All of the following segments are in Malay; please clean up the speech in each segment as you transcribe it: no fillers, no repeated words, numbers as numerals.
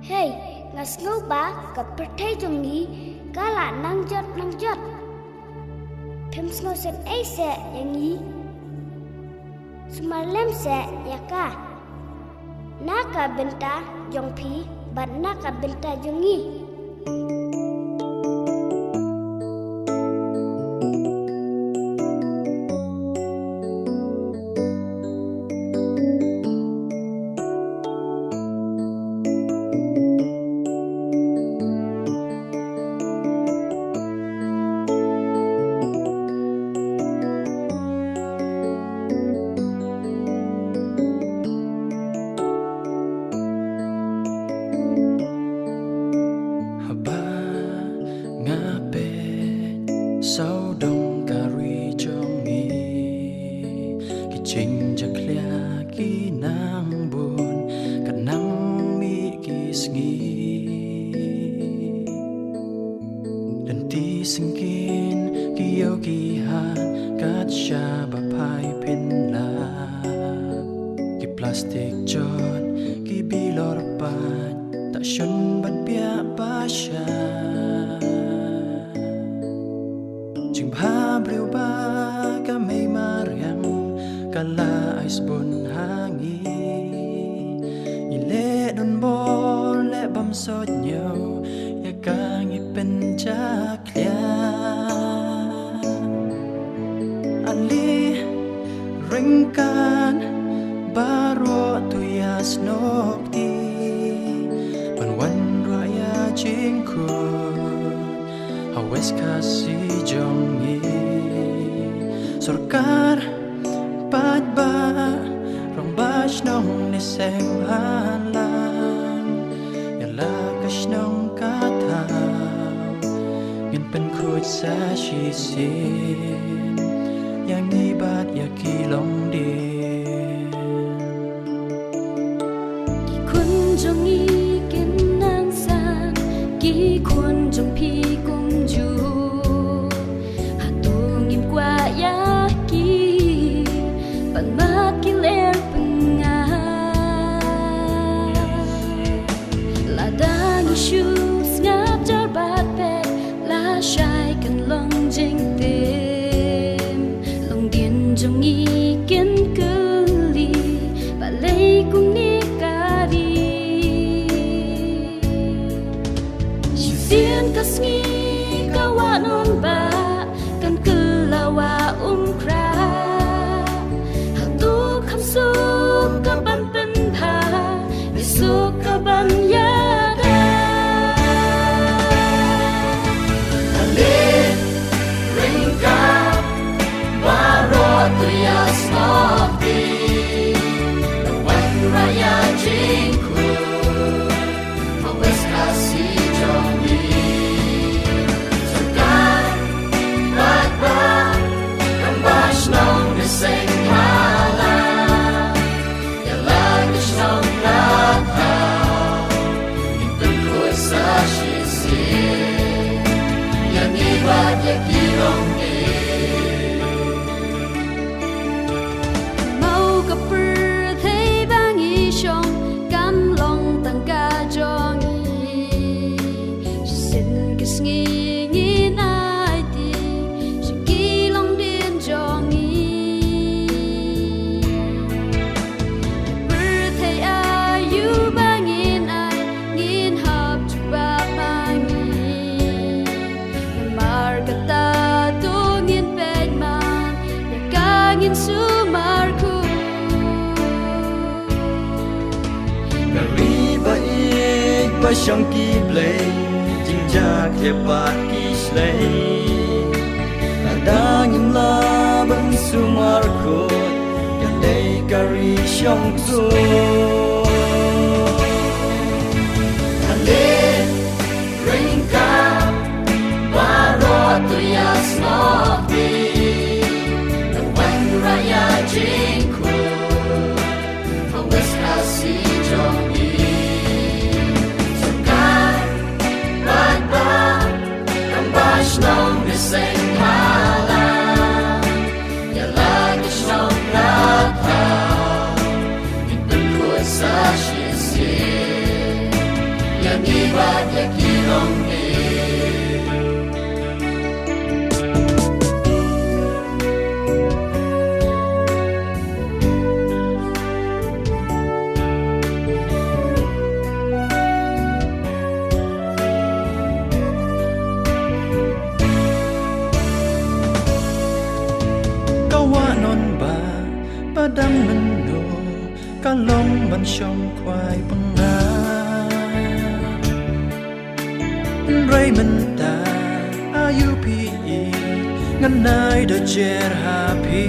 Hey, ngas ngau ba kat perthai jong ni kala nang jot Phem ngau set ai se yang ni Sumalem se yaka Naka benta jong phi ban naka benta jong ni Sau đông cà ri trong nghi Khi trình chắc lẽ khi nắng buồn Cả nắng mi kỳ nghi Dan ti sinh kín Khi yêu kỳ hàn Cát xa bà phai pin la Khi plastic chọn Khi bi lor pan Ta shun ban pia ba xa Chừng ba brio ba ka may mariam kala ais bon hangi ile don bo le bam so nhau ya ka ngi pen cha klia ali ring kan baro tu ya snok ti ban wan ra ya ching ku Hawes kasih jongi Sorkar pat ba Rong bash nong ni sem halang Yala kash nong kataw Ngin pen kuj sa shisin Yang ibat ya kilong din Ki kun jongi kin nang san Ki kun jong pi Shoes ngap jar bat pe la shai kan long jing tem long dien jong i ken kuli ba lei kung ni kari sien kasngi kawanon ba kan kelawa kra hatu khamsu ka ban pen pha besok ka ban ya Bashang ki play jinja ke pat ki slay Nadangin la bang sumar ko Yang day kari siyang zo Halit ring ka Baro tu ya snobi Nawan raya jingku Hawes kasi jongi Nong ni sing halang Ya lagi nong ratau Ni penkuasa ดำมันโนก็ลงมันชมควายปังงาไรมันตาอายุพี่งั้นนายเดเจอร์ฮาพี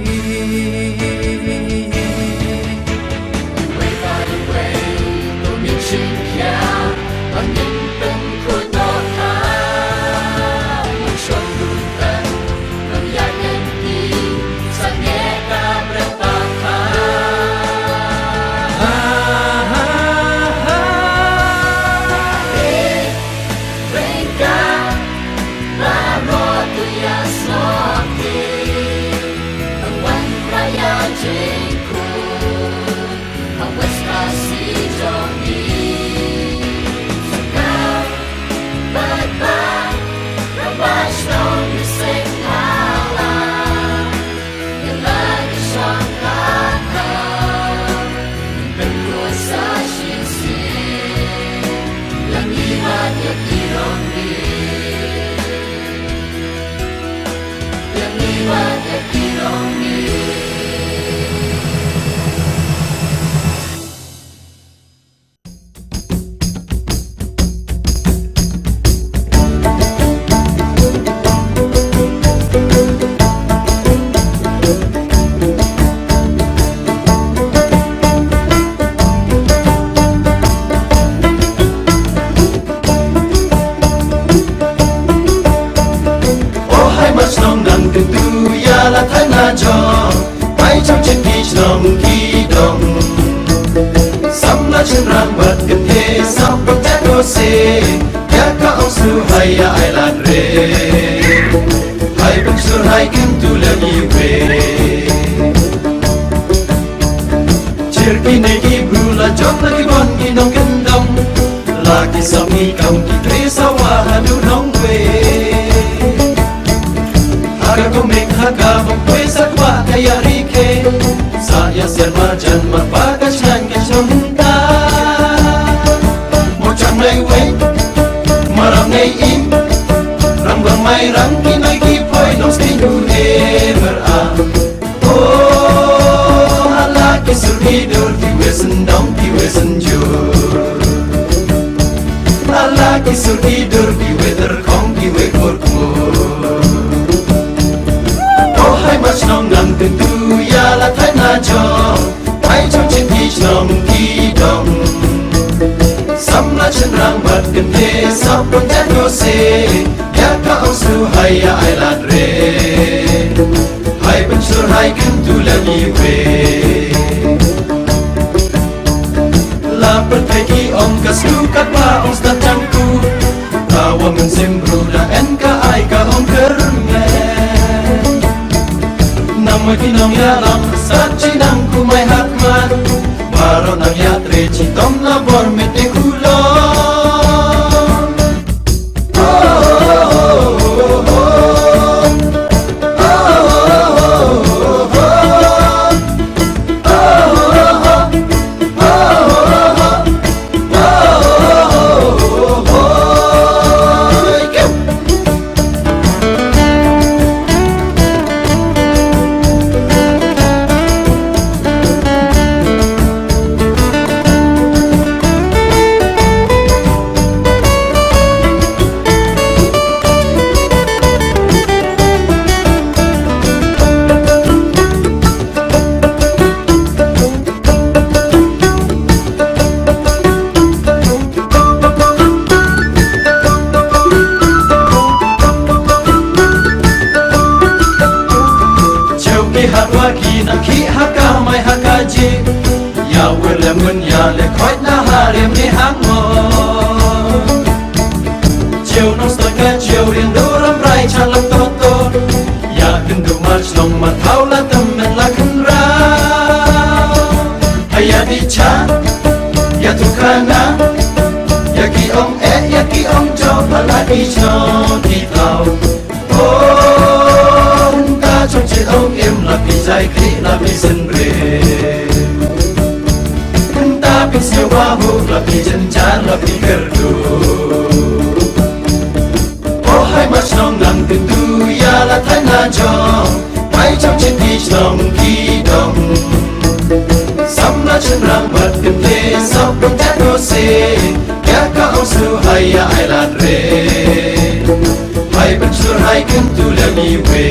ฉันรังบัดกันเทสับกับแจ็คโกเซอยากก็เอาสู่ให้ยาไอลาดเรให้เป็นสุดให้ขึ้นตุลายีเวเชื่อกี่ในกี่บรูละจบละกี่บอนกี่น้องกันดงลากี่สองกี่คำกี่เทสาวาหาดูน้องเวหากก็ไม่หากก็บอกเวสักว่าขยารีเคสายเสียมาจันมาปากกันฉันกันชมตาในเวมารำในอิมรำบางไม่รำกี่ไม่กี่พอยน้องสติดูเอเมอร์อาโอ้ฮัลลากิสุรีดูที่เวสันดองที่เวสันจูฮัลลากิสุรีดูที่เวเดอร์ของที่เวกอร์คูโอ้ให้มาชน้องนำกันดูยาละไทยนาจอให้ชมชิดที่ชน้องที่ดองสำลักฉันรังบัดกันเทสับปะแจ็คโกเซอยากก็เอาสู่ให้ยาไอลาดเรให้เป็นสุดให้ขึ้นตุลายีเวลาเปิดเพกีองกัสลูกัดว่าองสตัดจังกูถ้าว่ามันเซมบรูดาเอ็นก็ไอก็องเกิร์แมนำมาที่น้องยาลำสัจจินังกูไม่หักมันBaro nang yatre chitom na bor mete kulon Oh Ya wele mun ya le khoi na ha rem ni hang mo chiều nong stoi ka chiều riêng do ram rai cha lam to to ya kin du march long ma thau la tam men la kin ra haya di cha ya tu kana ya ki ong cho pa la di cho di tao ta trong chiếc ong em là vì dài khí là vì dân rề Tapi sewa hu lapi jenjan lapi kerdu Oh hai mas nong nang kendu ya la thai na jong Mai trong trên đi trong kỳ đông haya ai lat re hai pensur hai kan tu la mi we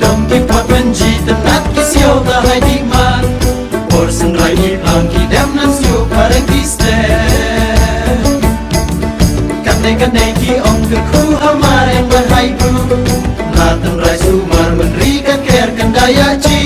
dam ki pat ben ji tan nat ki sio da hai di man por san rai ni plan ki dem nan sio parang ki ste kan nei ki ong ke khu hamare ban hai bu la tan rai su mar man ri kan ker kan daya chi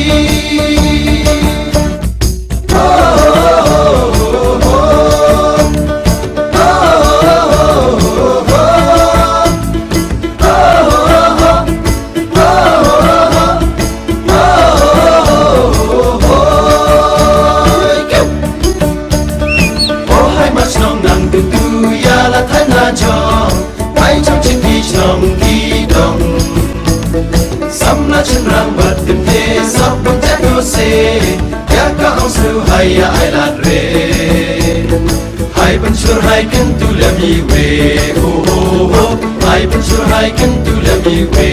chân răng bật tìm thế sắp bóng chết đô xê ya ka ong su haya ai lat re hai ban sur hai kan tu la mi we hai ban sur hai kan tu la mi we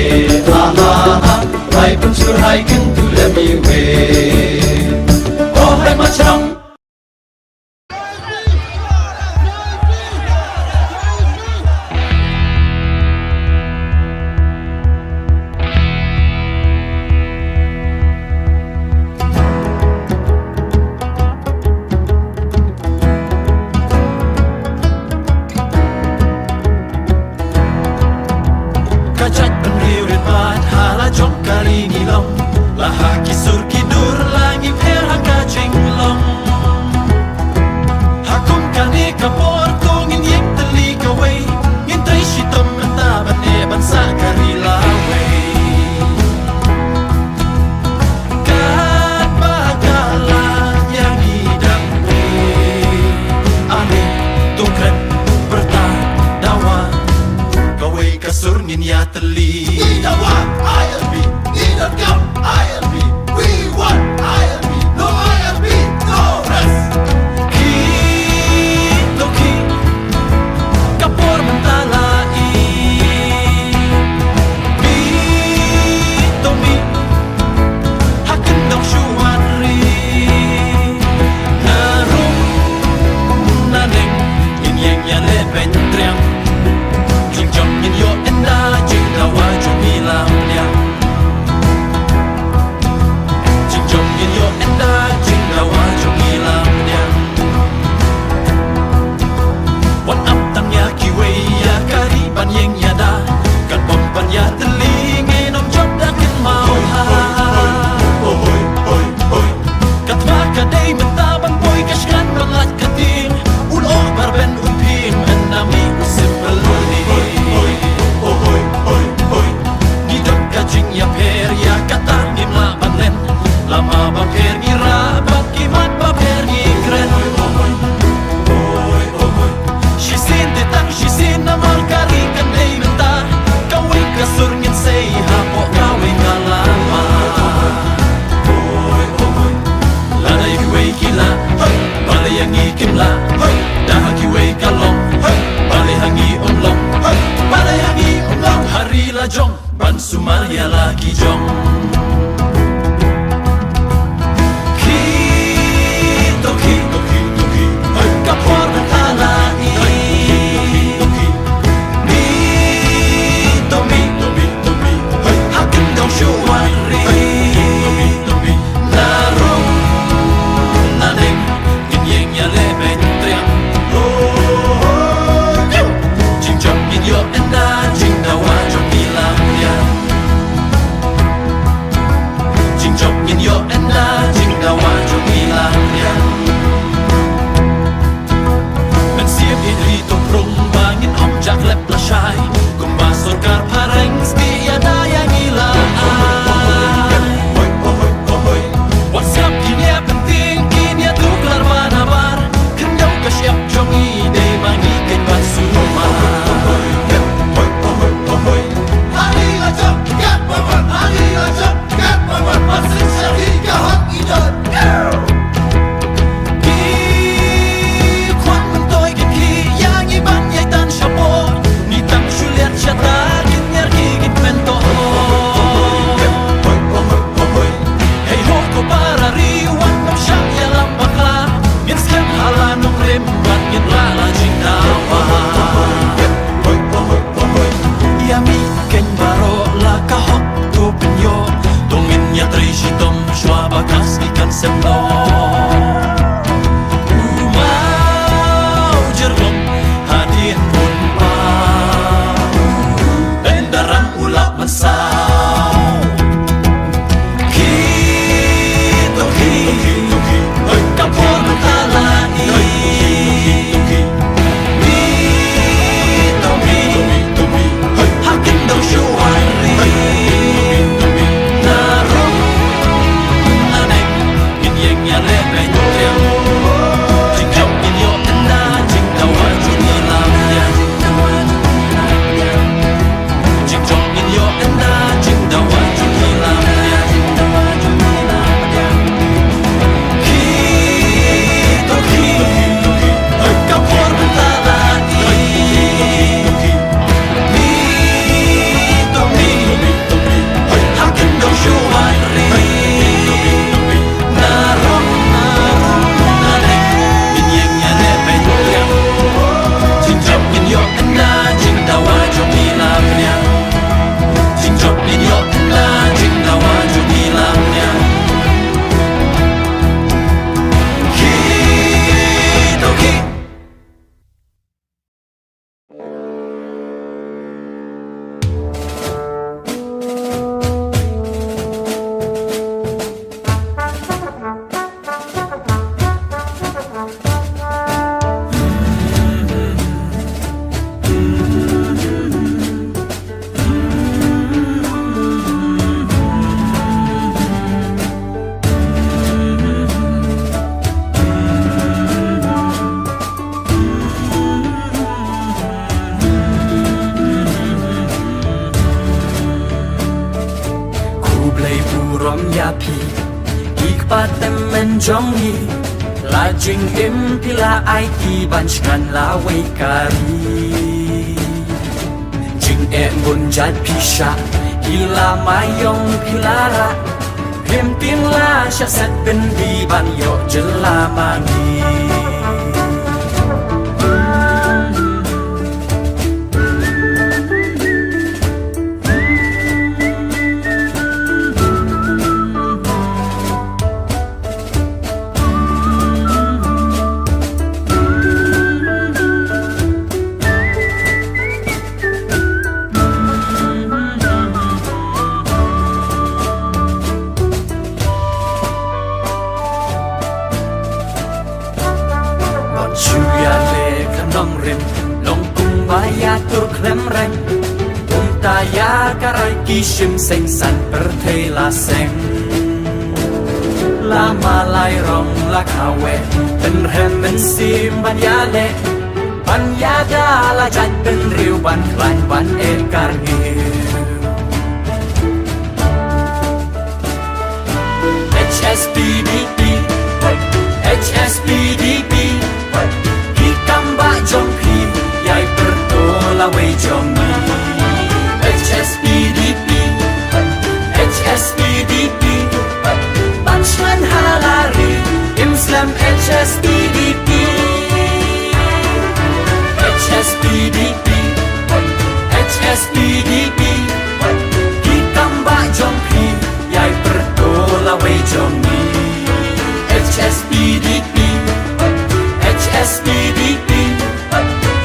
hai ban sur hai kan tu la mi we oh hai ma chang Sumaria lagi jong kapor bertalai hakin dong syuwari narong naneng ginyengnya lebet triang jinjong ginyo enda jingdawa jong bilang ya Trigitom Schwa bakas ikan semno Umau jerlong hadin munpa Endaran ulap mensau Kitoki Kapor mentalani Hakin dong syuari Narong Anek Ginyeng ya lebih jauh Jingkau ginyo ena Jingkau wajun ilamnya Jingkau ginyo ena Jingkau wajun ilamnya Kitoki Kapor mentalani Hakin dong syuari Narong Anek Ginyeng ya lebih jauh Jingkau ginyo ena Jingkau wajun ilamnya Jingkau ginyo ena Jingkau wajun ilamnya Kitoki Kublai burom yapi Ikpatem jongi Lajing impila aiki banchkan lawai kari Jing bunjat pisha Ila mayong pilara Himpin la syaset bendi banyo jelamangi Taya karai kishim seng san perthei la seng La malai rong la kawe Ben rem ben sim ban yale Ban yada la jat ben riu ban klan ban ekar hiu HSPDP HSPDP Ikamba jongpi Yai pertola wei jongi HSPDP HSPDP Banchman halari Imslam HSPDP HSPDP HSPDP Ikamba jongpi Yai pertola wei jongi HSPDP HSPDP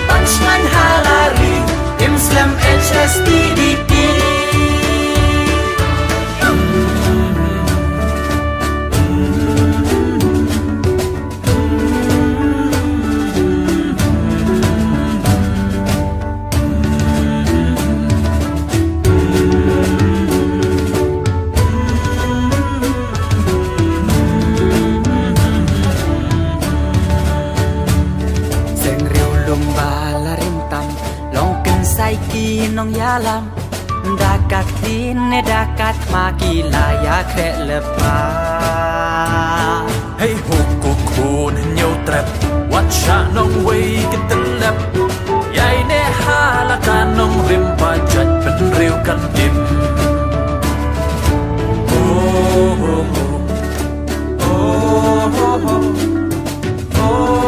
Banchman halari Imslam HSPDP Nong yalam dakat din dakat makilaya kre lepa Hey huku kun nyau trap watcha nong wei ketelap Yai ne halakan nong rimpa jat penriu kan dim Oh oh oh oh oh oh Oh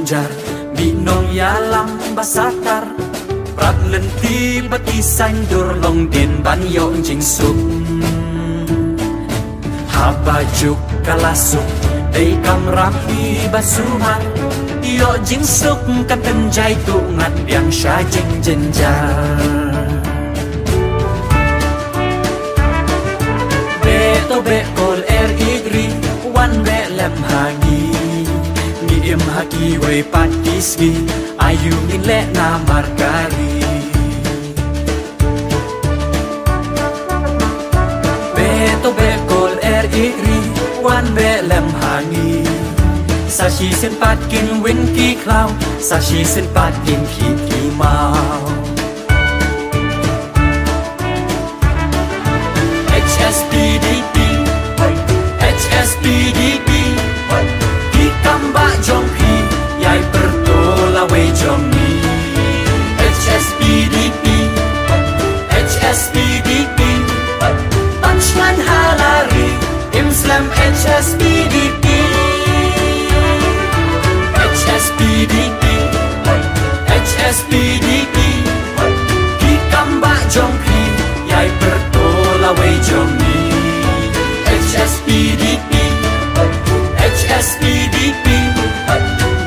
jar Binong yalam basatar Prat lenti bati sandur long din ban yong jing suk Habajuk kalasuk Day kam rapi basuman Yo jing suk kan tenjai tu ngat biang sha jing jenjar Beto be kol igri wan be lem hagi Ni im hagi we patisgi Ayu min le na markari Beto be kol igri wan be lem hagi Sa shi sen pat kin win ki klau Sa shi sen pat kin ki mau HSPDP HSPDP Ki kamba jong pi Yai pertola we jong ni HSPDP HSPDP Punchline halari Imslam HSPDP HSPDP HSPDP Ki kamba jong pi Yai pertola we jong ni HSPDP HSPDP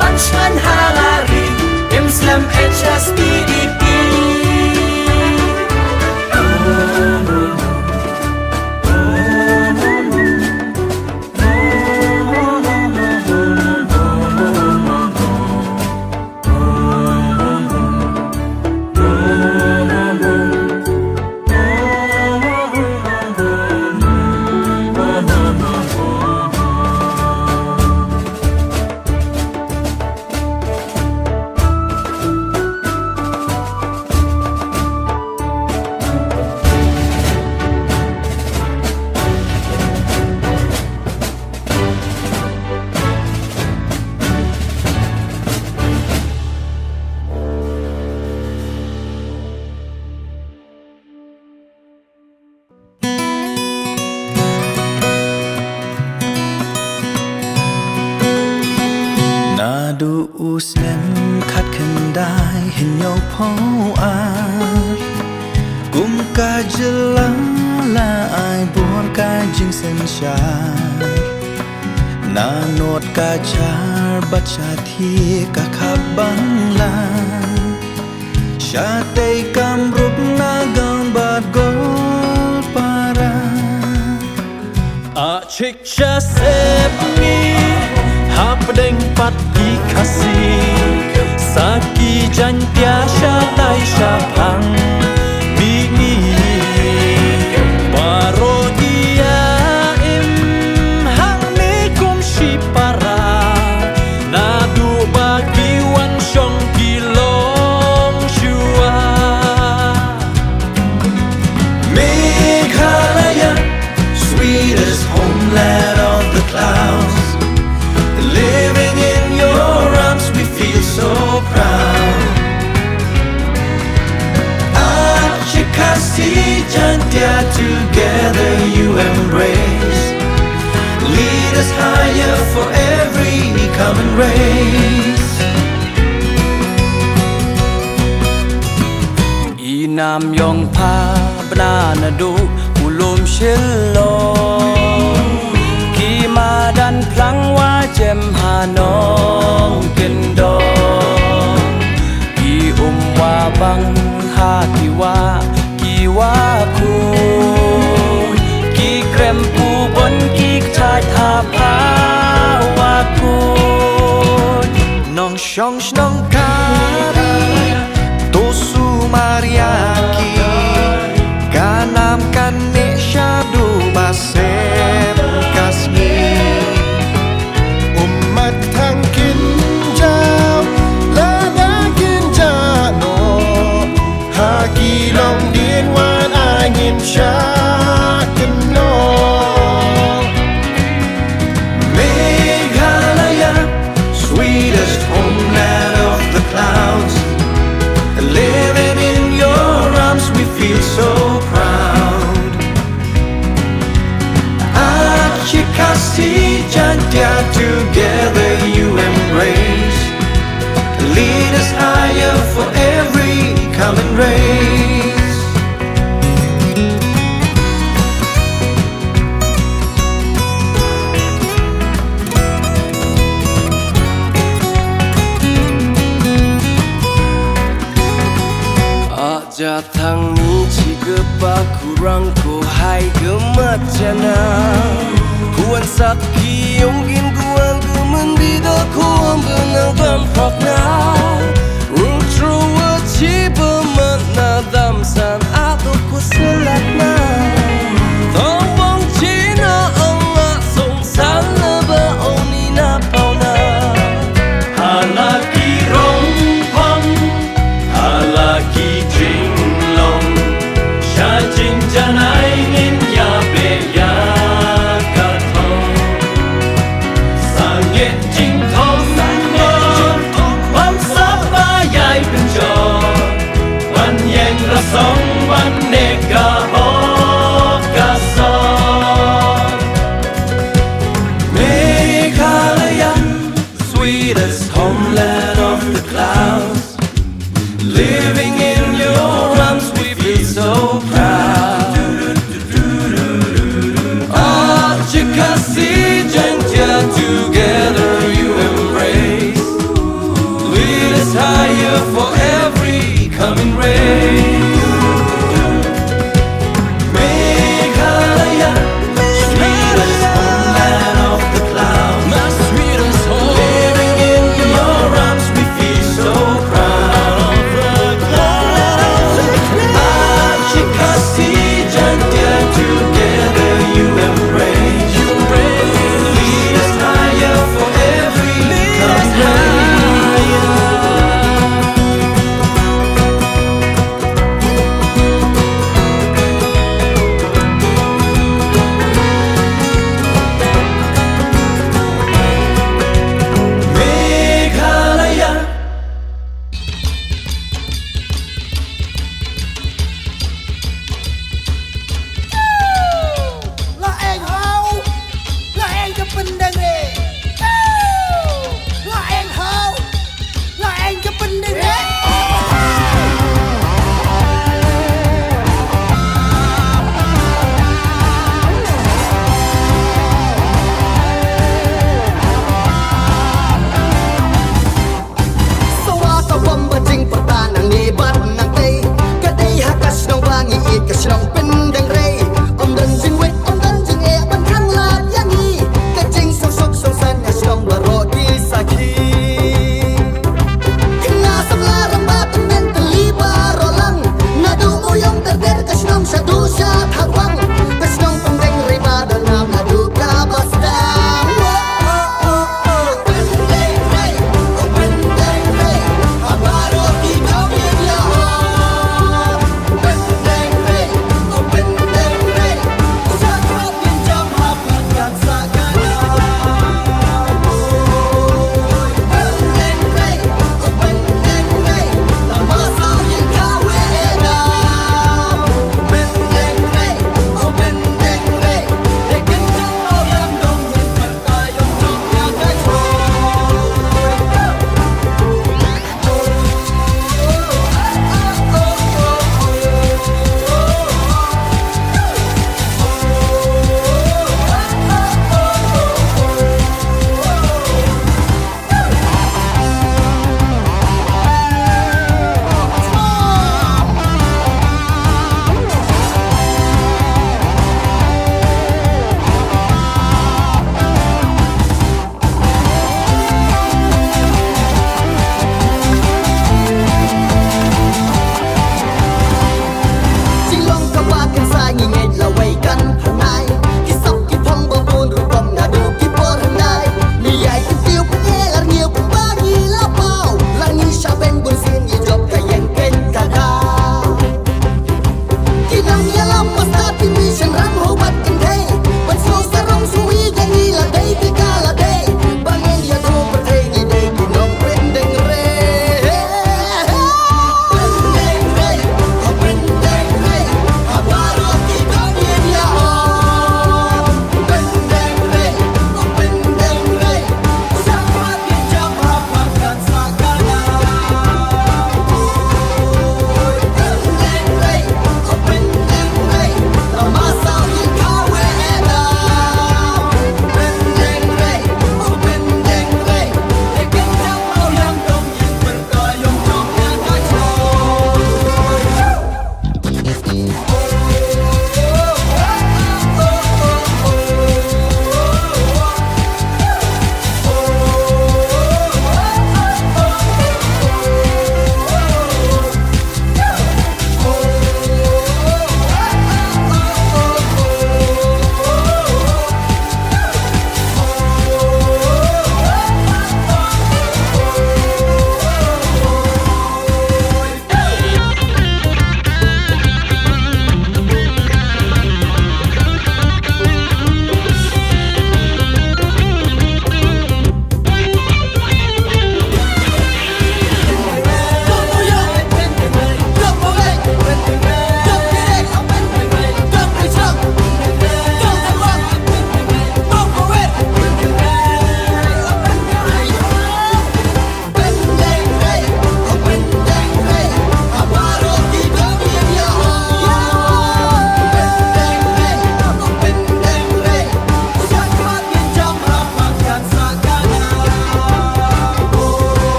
Punchline halari Imslam HSPDP Du usnem khát khăn đai hình nhau pháo ar Kum ka jela la ai buồn ka jing sen shar Na not ka char bacha thi ka khabang la Sha tei kam rup na gaun bat gol para A chik cha sep ni Hapdeng pat ki kasi Saki jan tia sha dai sha phang Bini Parodia im hang ni kum shi para Na du bagi wan shong ki long shua Meghalaya Sweetest homeland of the clouds Living in your arms, we feel so proud. Achikasi Jantia, together you embrace. Lead us higher for every common race. Inam yong pa banana do ulum shilong. Madan plang wa jem hanong kendong Ki wa bang hati wa ki wa ku Ki krem pu bon ki chai tha pa wa ku Nong shong shnong kari Tosu mariaki Kanam kane shadu basem Umat thang kin jao la na kin jano hagi long din wan angin sha keno Meghalaya sweetest homeland of the clouds living in your arms we feel so proud Chikasi Jantia, together you embrace. Jatangni cigepa kurang ko hai gemacana Kuan sakki yonggin kuan gemendida kuan benang gampakna Rutruwa ciba mana damsan atau ku selatna Tawang cina anga song salaba oni na pauna Halaki rongpang, halaki jinglong, sha jing janai nin ya be ya katong, sangye jing tong mon, bam sapa yai penjor, wan yeng rasong wan nega ho kasong. Meghalaya, sweetest homeland of the clouds. Living in your arms, we feel so proud. Achikasi Jantia, together you embrace. Lead us higher for every coming race. Meghalaya, sweetest homeland of the clouds. My sweetest home. Living in your arms, we feel so proud. Achikasi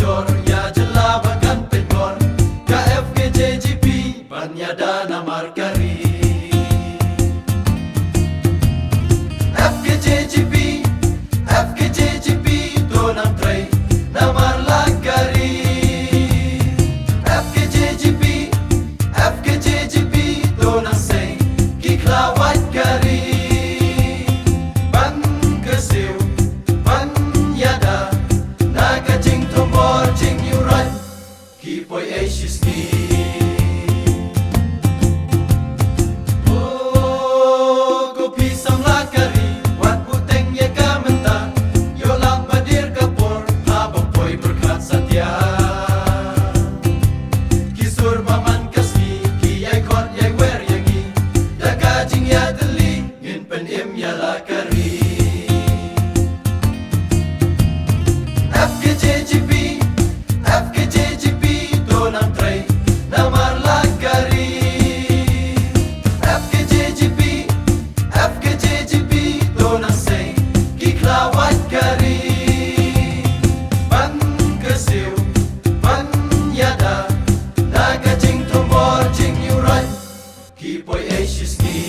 bocor ya jelabakan pengor KFKJGP Banyadana Markari FKJGP FKJGP Donang Tray Namar Lagari FKJGP FKJGP Donang Say Kiklawat Gari Ban Kesiu Ban Yada Naga Jing Tombor Jing Yuran Kipoy Ashiski FKJGP FKJGP Donang Tray Namar Lagari FKJGP FKJGP Donang Say Kiklawat Gari Ban Kesiu Ban Yada Naga Jing Tombor Jing Yuran Kipoy Ashiski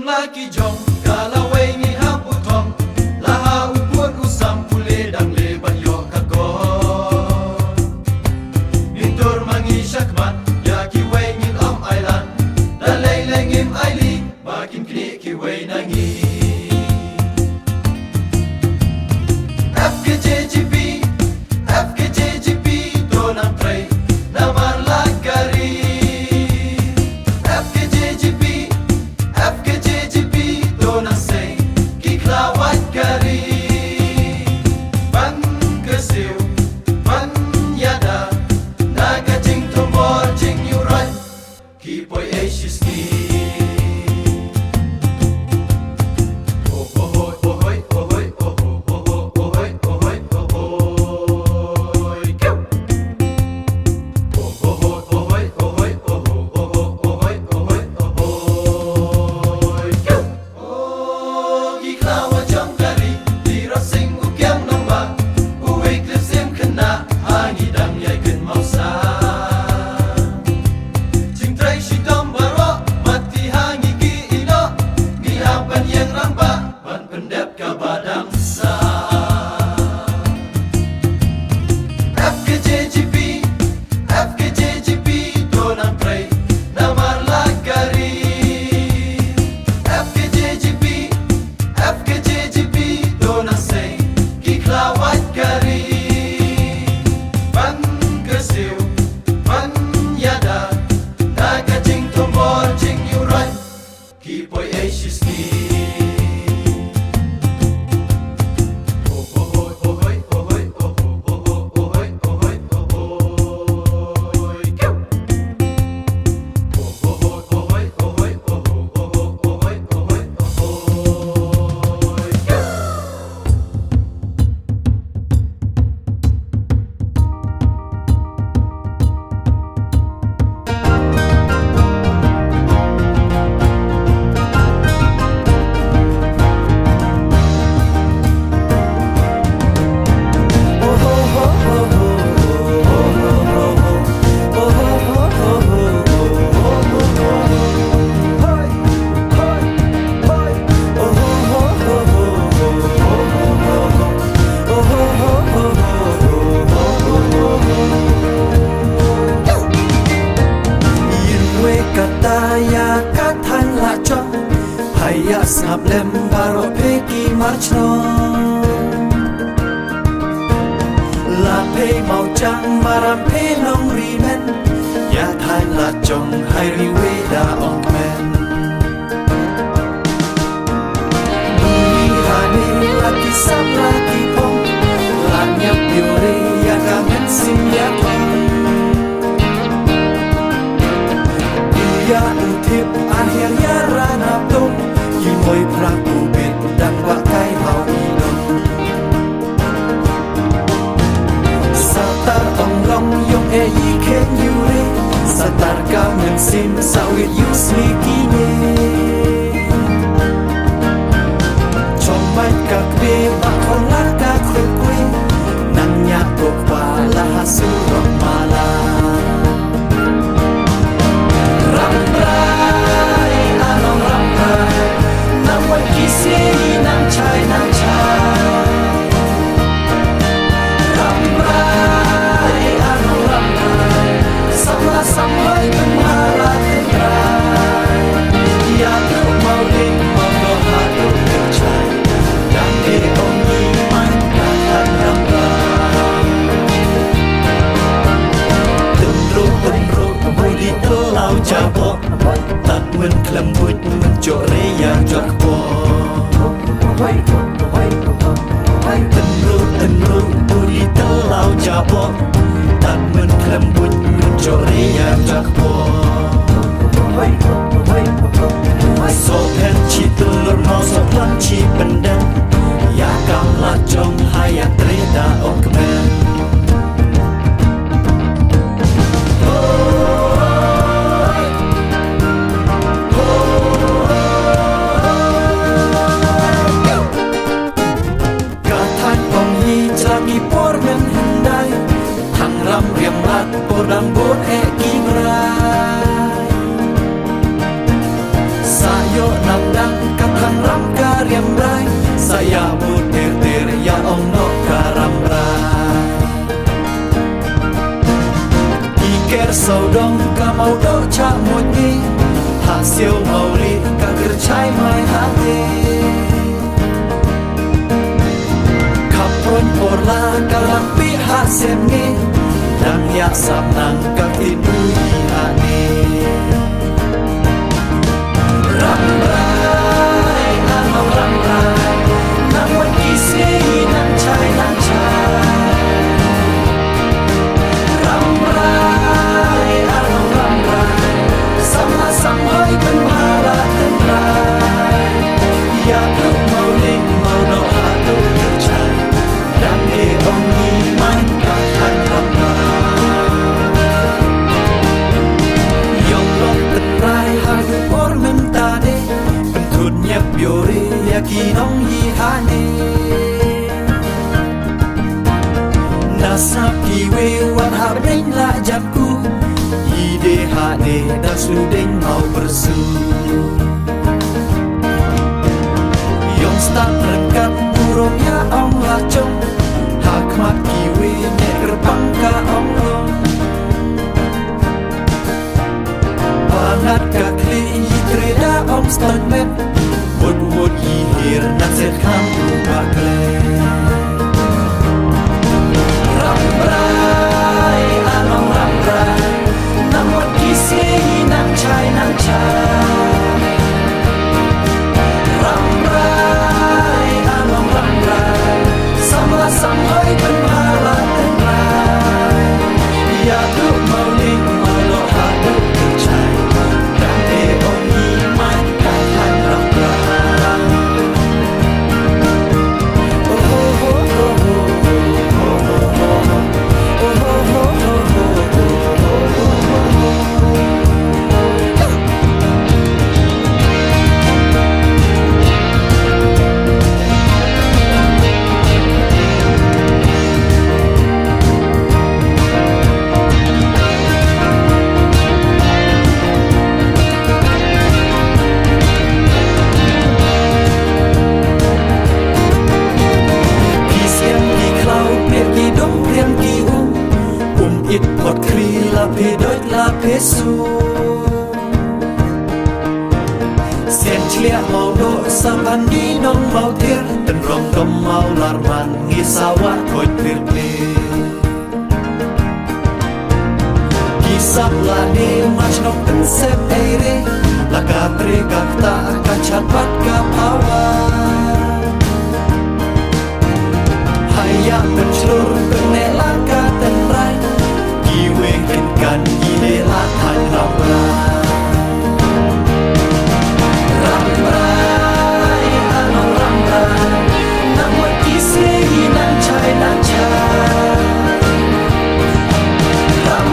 Laki jong kalawai ni haputong laha upur usam pule dang leban yo kako nintur mangi syakmat ya kiwai ngin am ailan dalai lengim aili makin kini kiwai nangi FKJGP FKJGP Donang Tray Namar Lagari FKJGP FKJGP Donang Say Kiklawat Gari Ban Kesiu Ban Yada Naga Jing Tombor Jing Yuran Kipoy Ashiski FKJGP FKJGP Donang Tray Namar Lagari FKJGP FKJGP Donang Say Kiklawat Gari Ban Kesiu Ban Yada Naga Jing Tombor Jing Yuran Kipoy Ashiski Sap lem baro peki marchno La pe mau chang maram pe nong rimen Ya than la chong hai ri we da ong men Bui ha ni la ki sam la ki yi ken yure satar ka men sim sawit yus likine chombat ka kbe ba kholar ka khwe nang nya kok pa la hasu mala ram rai anong ram rai nang wat kisi nang chai sampai kemana terai ya tu mau ling mau lo hadu tercai dan diongi main katan rambang tenru boleh di telau jabok tak menkelembut mencuri yang jakbo tenru boleh di telau jabok tak menkelembut mencuri yang jakbo so pen ci telur no so plan ci pendem ya kam la jong hayat reda okmen katan ponghi jagi pormen hendai thang ram riam lat podang bon kimrai sayo nandang katang ram karyam rai saya butir ya ong no karam rai iker saudong kamau do cha mutni hasil mauli kager chai mai hati kapron porla kalang pihak semni dan ya sabnang kakibu ihani ram rai anong ram rai nang wat kisi nang chai ram rai anong ram rai sama sampai kemana tenrai ya tu mau ling mau no hadu tercai dan diongi main katan rambang biore yakinong hihane nasab kiwe wan habeng la jamku ide hane dan sudeng mau bersu yong start rengkat burung ya ong lacong hakmat kiwe nek gerbang ka ong ong bangat ka kli yitreda ong stanmet wood hir nak set kham bakle ram rai anong ram rai nang wat kisi nang chai ram rai anong ram rai sama sampai kemana tenrai ya tu mau ling mau lo hadu tercai dan diongi main katan rambang it pot kri la pe dot la pe su sen chlia mau do saban di nong mau tir ten rong dom mau larman ngisawa koi tir ple kisap la ne mach nok ten sep eire la ka tre kakta ka chapat ka pawa haya ten chlur ten ne la ka ten rai kan ide latan ram rai anong ram rai nang wat kisi nang chai ram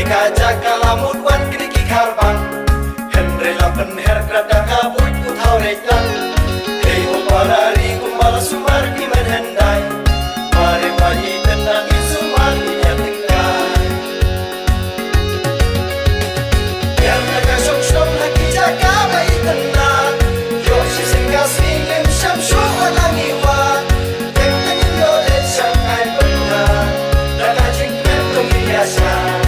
kajak kalamut wan kini karbang Henry lapen her grada kabut ku thau rejan Hei uparari kumbala sumar di menhendai Mare paji tenang sumar di tingkai Yang naga song song lagi jaga bayi tenang Yo si singa singin syam syuk alangi wat Teng tengin yo let syam ai benar Naga jingmen tungin biasa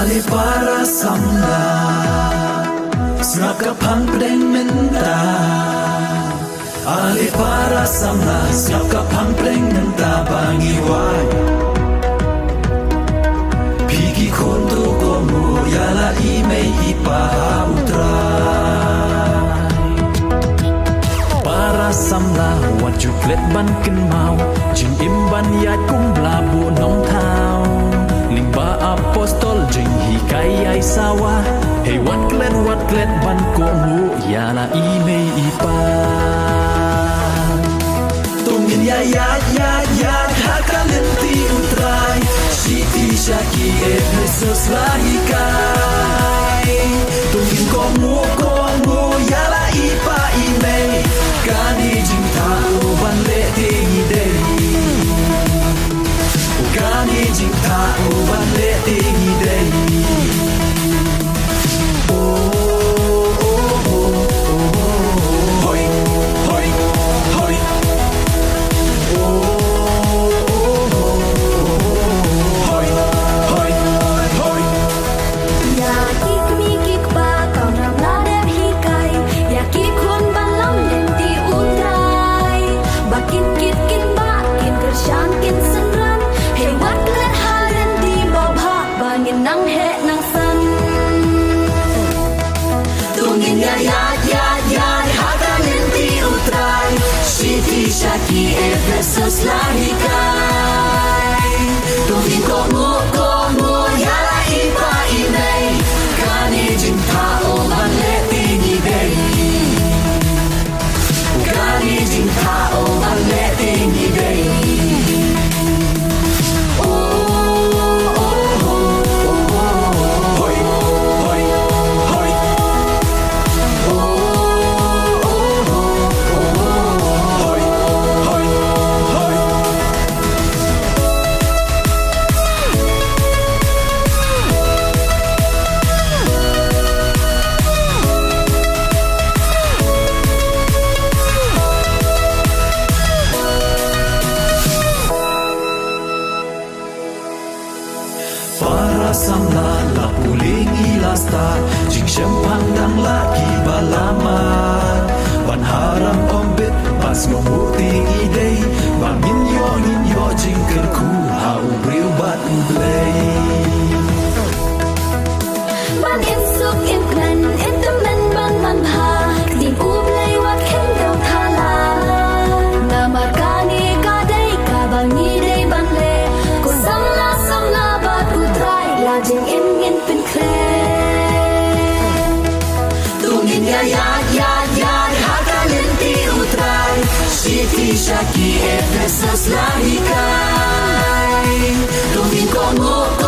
Ali para samla Snap kapang pedeng menta Ali para samla Snap kapang pedeng menta Bangi wai Pigi konto komu Yala imei ipa utrai Para samla Wat juklet ban ken mau Jing imban yat kum blabu nong tau Limba apostol jing hikai ai sawa Hey wat klet ban komu Yala imei ipa Tungin ya Hakalenti utrai Siti syaki Yesus lahikai Tungin komu Yala ipa imei Kani jing tau ban le tingi dei Kani jing tau ban le tingi dei ya hakanin ti utray Siti Shaki Efesos lahikay Tuwing komu yala ipa inay Kani jing tao manleti ni day Kani jing tao manleti ni day Para samla la puling ilasta Jing siyang pandang laki balamat Ban haram ombit pas ngomuting idey Ban ninyo jing kerku hau bril bat blay Ban insuk implan intemen ban manha Din ublay wat kendong thala Namakani kadai kabangi day banle Ko samla bat utray Lajing in pinkle Tungin ya hakanin ti utray Siti Shaki Efesos lahikay Tungin komu